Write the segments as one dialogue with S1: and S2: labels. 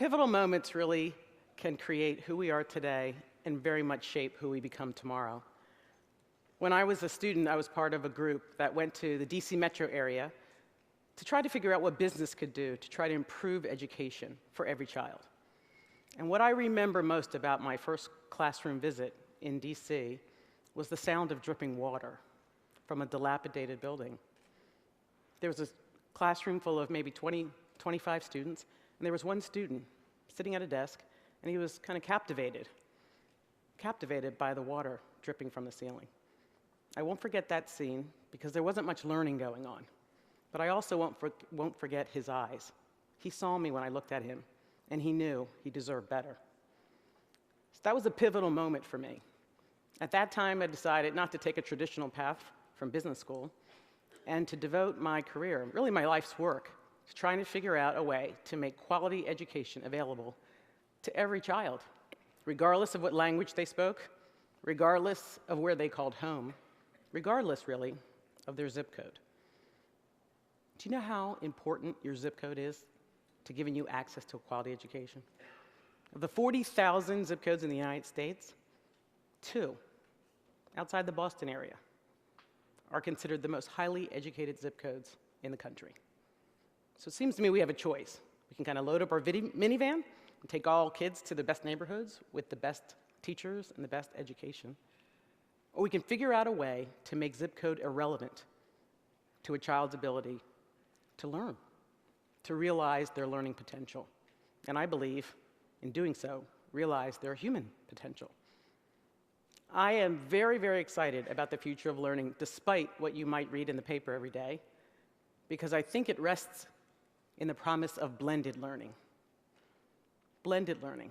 S1: Pivotal moments really can create who we are today and very much shape who we become tomorrow. When I was a student, I was part of a group that went to the DC metro area to try to figure out what business could do to try to improve education for every child. And what I remember most about my first classroom visit in DC was the sound of dripping water from a dilapidated building. There was a classroom full of maybe 20, 25 students, and there was one student sitting at a desk, and he was kind of captivated by the water dripping from the ceiling. I won't forget that scene because there wasn't much learning going on, but I also won't forget his eyes. He saw me when I looked at him, and he knew he deserved better. So that was a pivotal moment for me. At that time, I decided not to take a traditional path from business school and to devote my career, really my life's work, to trying to figure out a way to make quality education available to every child, regardless of what language they spoke, regardless of where they called home, regardless, really, of their zip code. Do you know how important your zip code is to giving you access to a quality education? Of the 40,000 zip codes in the United States, 2, outside the Boston area, are considered the most highly educated zip codes in the country. So it seems to me we have a choice. We can kind of load up our minivan and take all kids to the best neighborhoods with the best teachers and the best education. Or we can figure out a way to make zip code irrelevant to a child's ability to learn, to realize their learning potential. And I believe, in doing so, realize their human potential. I am very, very excited about the future of learning, despite what you might read in the paper every day, because I think it rests in the promise of blended learning. Blended learning.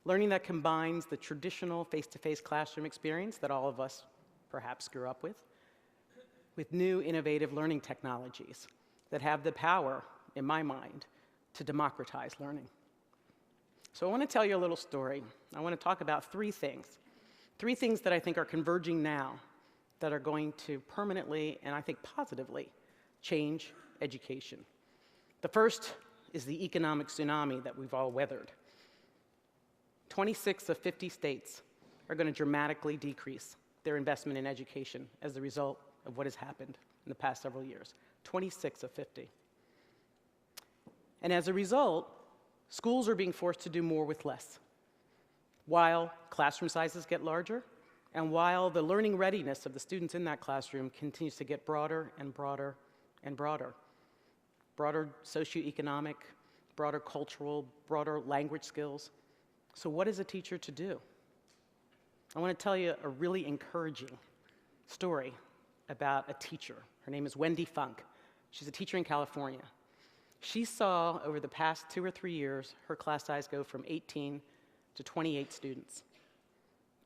S1: Learning that combines the traditional face-to-face classroom experience that all of us perhaps grew up with new innovative learning technologies that have the power, in my mind, to democratize learning. So I want to tell you a little story. I want to talk about 3 things. 3 things that I think are converging now that are going to permanently, and I think positively, change education. The first is the economic tsunami that we've all weathered. 26 of 50 states are going to dramatically decrease their investment in education as a result of what has happened in the past several years. 26 of 50. And as a result, schools are being forced to do more with less, while classroom sizes get larger, and while the learning readiness of the students in that classroom continues to get broader and broader and broader. Broader socioeconomic, broader cultural, broader language skills. So what is a teacher to do? I want to tell you a really encouraging story about a teacher. Her name is Wendy Funk. She's a teacher in California. She saw, over the past 2 or 3 years, her class size go from 18 to 28 students.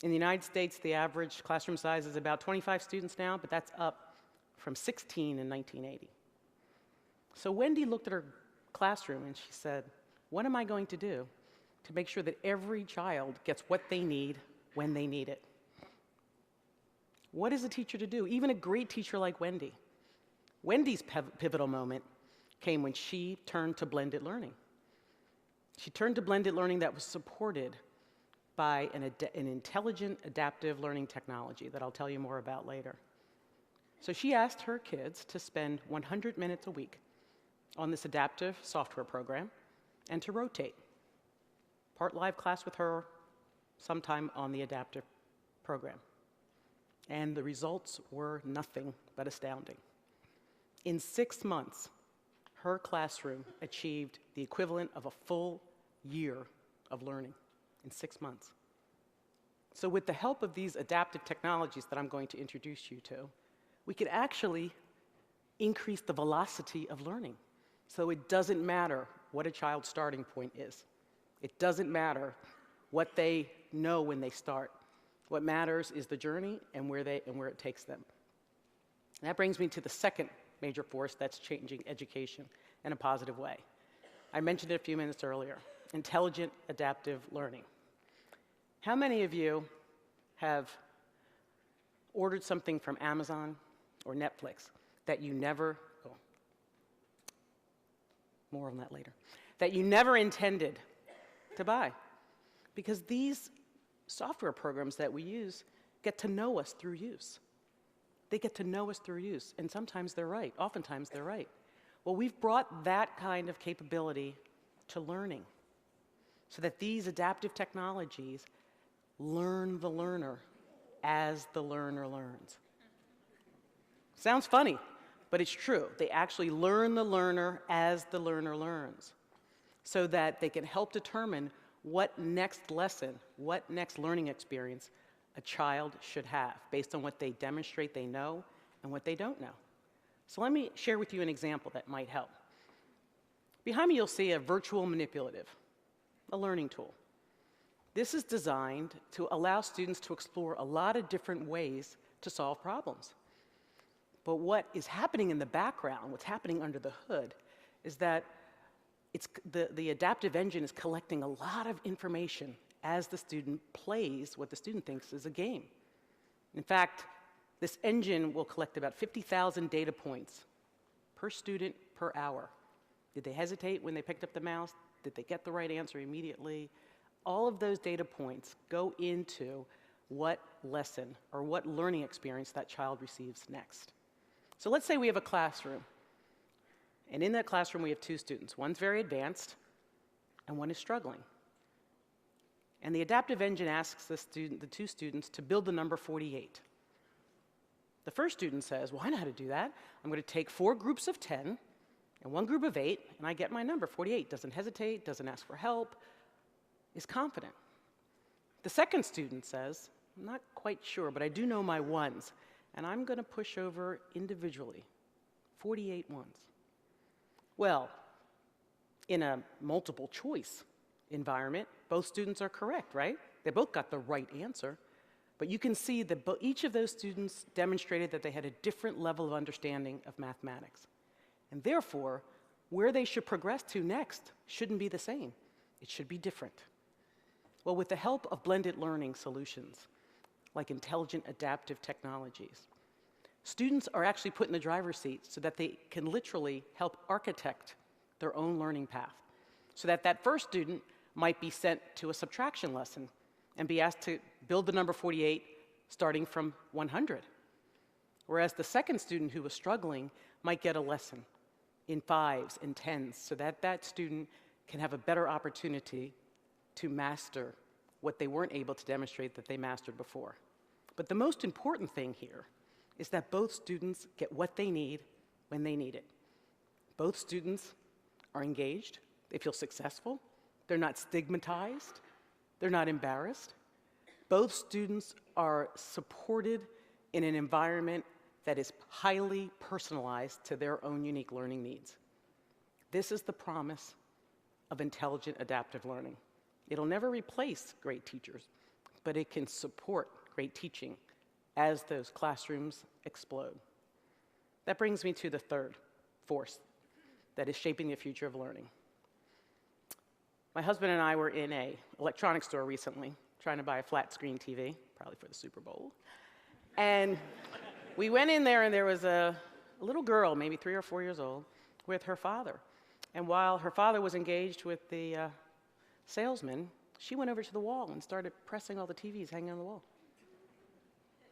S1: In the United States, the average classroom size is about 25 students now, but that's up from 16 in 1980. So Wendy looked at her classroom and she said, what am I going to do to make sure that every child gets what they need when they need it? What is a teacher to do? Even a great teacher like Wendy. Wendy's pivotal moment came when she turned to blended learning. She turned to blended learning that was supported by an intelligent, adaptive learning technology that I'll tell you more about later. So she asked her kids to spend 100 minutes a week on this adaptive software program and to rotate. Part live class with her, sometime on the adaptive program. And the results were nothing but astounding. In 6 months, her classroom achieved the equivalent of a full year of learning in 6 months. So with the help of these adaptive technologies that I'm going to introduce you to, we could actually increase the velocity of learning. So it doesn't matter what a child's starting point is. It doesn't matter what they know when they start. What matters is the journey and where it takes them. And that brings me to the second major force that's changing education in a positive way. I mentioned it a few minutes earlier, intelligent adaptive learning. How many of you have ordered something from Amazon or Netflix that you never, more on that later, that you never intended to buy. Because these software programs that we use get to know us through use. They get to know us through use, and sometimes they're right. Oftentimes they're right. Well, we've brought that kind of capability to learning so that these adaptive technologies learn the learner as the learner learns. Sounds funny, but it's true. They actually learn the learner as the learner learns so that they can help determine what next lesson, what next learning experience a child should have based on what they demonstrate they know and what they don't know. So let me share with you an example that might help. Behind me, you'll see a virtual manipulative, a learning tool. This is designed to allow students to explore a lot of different ways to solve problems. But what is happening in the background, what's happening under the hood, is that the adaptive engine is collecting a lot of information as the student plays what the student thinks is a game. In fact, this engine will collect about 50,000 data points per student per hour. Did they hesitate when they picked up the mouse? Did they get the right answer immediately? All of those data points go into what lesson or what learning experience that child receives next. So let's say we have a classroom, and in that classroom we have two students. One's very advanced, and one is struggling. And the adaptive engine asks the two students to build the number 48. The first student says, well, I know how to do that. I'm going to take 4 groups of 10 and 1 group of 8, and I get my number, 48. Doesn't hesitate, doesn't ask for help, is confident. The second student says, I'm not quite sure, but I do know my ones, and I'm going to push over individually, 48 ones. Well, in a multiple choice environment, both students are correct, right? They both got the right answer. But you can see that each of those students demonstrated that they had a different level of understanding of mathematics. And therefore, where they should progress to next shouldn't be the same. It should be different. Well, with the help of blended learning solutions, like intelligent adaptive technologies, students are actually put in the driver's seat so that they can literally help architect their own learning path. So that that first student might be sent to a subtraction lesson and be asked to build the number 48 starting from 100. Whereas the second student who was struggling might get a lesson in 5s and 10s so that that student can have a better opportunity to master what they weren't able to demonstrate that they mastered before. But the most important thing here is that both students get what they need when they need it. Both students are engaged, they feel successful, they're not stigmatized, they're not embarrassed. Both students are supported in an environment that is highly personalized to their own unique learning needs. This is the promise of intelligent adaptive learning. It'll never replace great teachers, but it can support great teaching as those classrooms explode. That brings me to the third force that is shaping the future of learning. My husband and I were in an electronics store recently, trying to buy a flat screen TV, probably for the Super Bowl. And we went in there, and there was a little girl, maybe 3 or 4 years old, with her father. And while her father was engaged with the salesman, she went over to the wall and started pressing all the TVs hanging on the wall.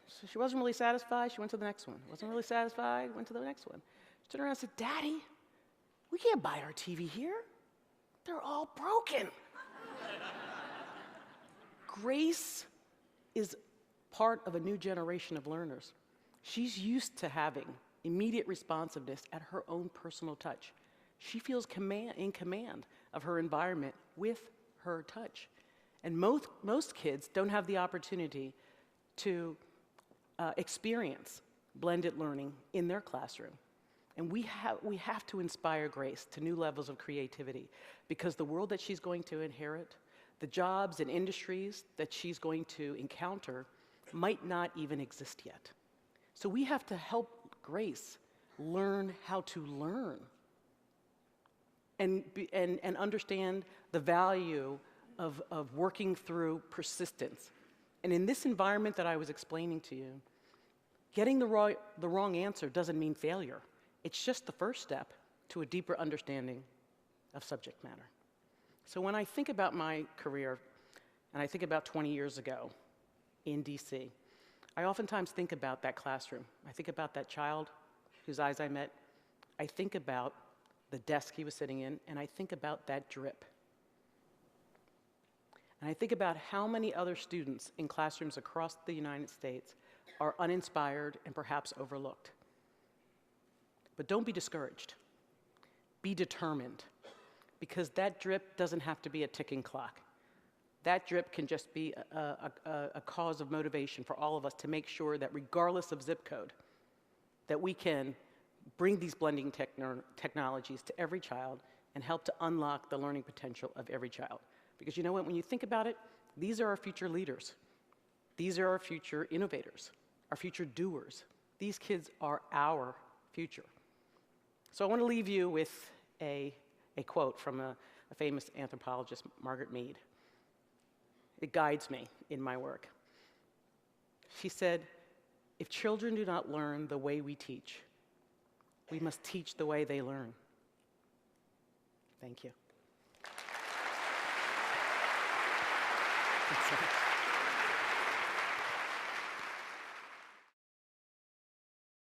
S1: So she wasn't really satisfied. She went to the next one. Wasn't really satisfied. Went to the next one. She turned around and said, Daddy, we can't buy our TV here. They're all broken. Grace is part of a new generation of learners. She's used to having immediate responsiveness at her own personal touch. She feels in command of her environment with her touch. And most kids don't have the opportunity to experience blended learning in their classroom. And we have to inspire Grace to new levels of creativity, because the world that she's going to inherit, the jobs and industries that she's going to encounter might not even exist yet. So we have to help Grace learn how to learn and understand the value of working through persistence. And in this environment that I was explaining to you, getting the wrong answer doesn't mean failure. It's just the first step to a deeper understanding of subject matter. So when I think about my career, and I think about 20 years ago in DC, I oftentimes think about that classroom. I think about that child whose eyes I met. I think about the desk he was sitting in, and I think about that drip. And I think about how many other students in classrooms across the United States are uninspired and perhaps overlooked. But don't be discouraged. Be determined, because that drip doesn't have to be a ticking clock. That drip can just be a cause of motivation for all of us to make sure that regardless of zip code, that we can bring these blending technologies to every child and help to unlock the learning potential of every child. Because you know what, when you think about it, these are our future leaders. These are our future innovators, our future doers. These kids are our future. So I want to leave you with a quote from a famous anthropologist, Margaret Mead. It guides me in my work. She said, "If children do not learn the way we teach, we must teach the way they learn." Thank you. Thanks so much.